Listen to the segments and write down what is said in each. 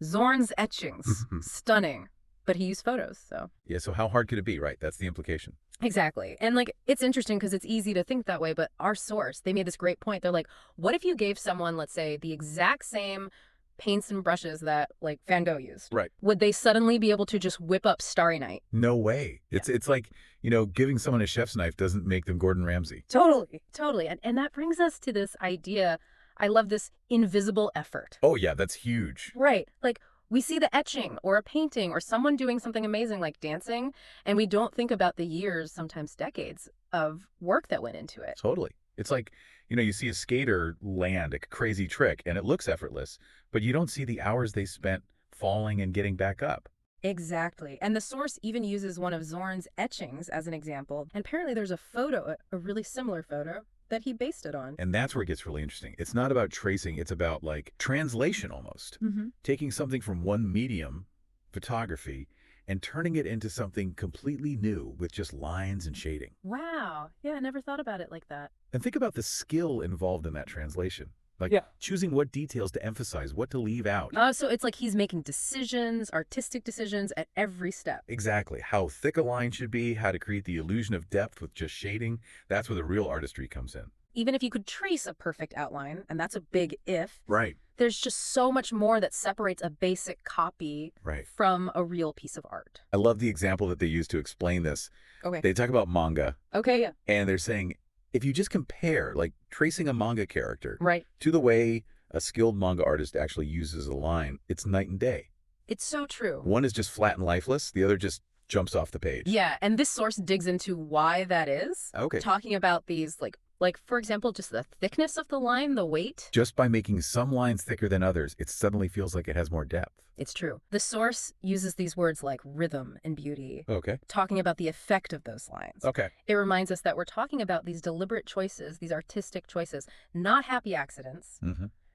Zorn's etchings, stunning. But he used photos, so. Yeah, so how hard could it be, right? That's the implication. Exactly. And like, it's interesting because it's easy to think that way, but our source, they made this great point. They're like, what if you gave someone, let's say, the exact same paints and brushes that like Van Gogh used? Right. Would they suddenly be able to just whip up Starry Night? No way. It's like, giving someone a chef's knife doesn't make them Gordon Ramsay. Totally, totally. And that brings us to this idea. I love this invisible effort. Oh, yeah, that's huge. Right. Like, we see the etching or a painting or someone doing something amazing like dancing, and we don't think about the years, sometimes decades, of work that went into it. Totally. It's like, you see a skater land a crazy trick and it looks effortless, but you don't see the hours they spent falling and getting back up. Exactly. And the source even uses one of Zorn's etchings as an example. And apparently there's a photo, a really similar photo, that he based it on. And that's where it gets really interesting. It's not about tracing. It's about like translation almost. Taking something from one medium, photography, and turning it into something completely new with just lines and shading. Wow. Yeah, I never thought about it like that. And think about the skill involved in that translation. Like choosing what details to emphasize, what to leave out. So it's like he's making decisions, artistic decisions at every step. Exactly. How thick a line should be, how to create the illusion of depth with just shading. That's where the real artistry comes in. Even if you could trace a perfect outline, and that's a big if, right? There's just so much more that separates a basic copy from a real piece of art. I love the example that they use to explain this. Okay. They talk about manga. Okay, yeah. And they're saying, if you just compare, like tracing a manga character to the way a skilled manga artist actually uses a line, it's night and day. It's so true. One is just flat and lifeless. The other just jumps off the page. Yeah, and this source digs into why that is. Okay. Talking about these, like for example, just the thickness of the line, the weight. Just by making some lines thicker than others, it suddenly feels like it has more depth. It's true. The source uses these words like rhythm and beauty. Okay. Talking about the effect of those lines. Okay. It reminds us that we're talking about these deliberate choices, these artistic choices, not happy accidents.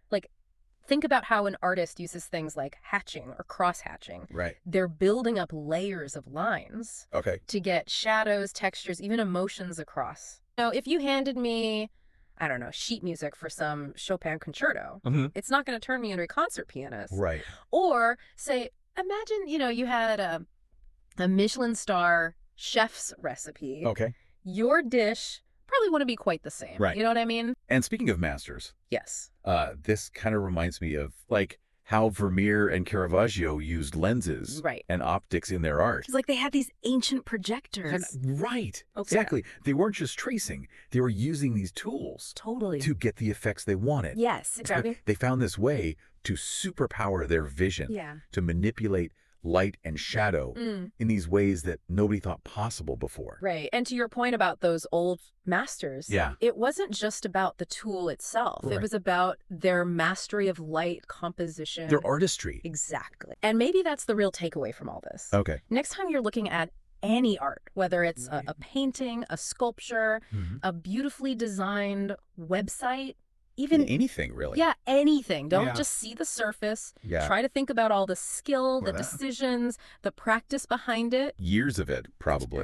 Like, think about how an artist uses things like hatching or cross-hatching. Right. They're building up layers of lines to get shadows, textures, even emotions across. Now, if you handed me, I don't know, sheet music for some Chopin concerto, it's not going to turn me into a concert pianist. Right. Or say, imagine, you had a Michelin star chef's recipe. Okay. Your dish probably wouldn't be quite the same. Right. You know what I mean? And speaking of masters. Yes. This kind of reminds me of like how Vermeer and Caravaggio used lenses and optics in their art. It's like they had these ancient projectors. Right. Okay. Exactly. They weren't just tracing. They were using these tools to get the effects they wanted. Yes, exactly. They found this way to superpower their vision, to manipulate light and shadow in these ways that nobody thought possible before. Right. And to your point about those old masters, it wasn't just about the tool itself. It was about their mastery of light, composition. Their artistry. Exactly. And maybe that's the real takeaway from all this. Okay. Next time you're looking at any art, whether it's a painting, a sculpture, a beautifully designed website, even anything really. Yeah, anything. Don't just see the surface. Try to think about all the skill, the decisions, the practice behind it. Years of it, probably.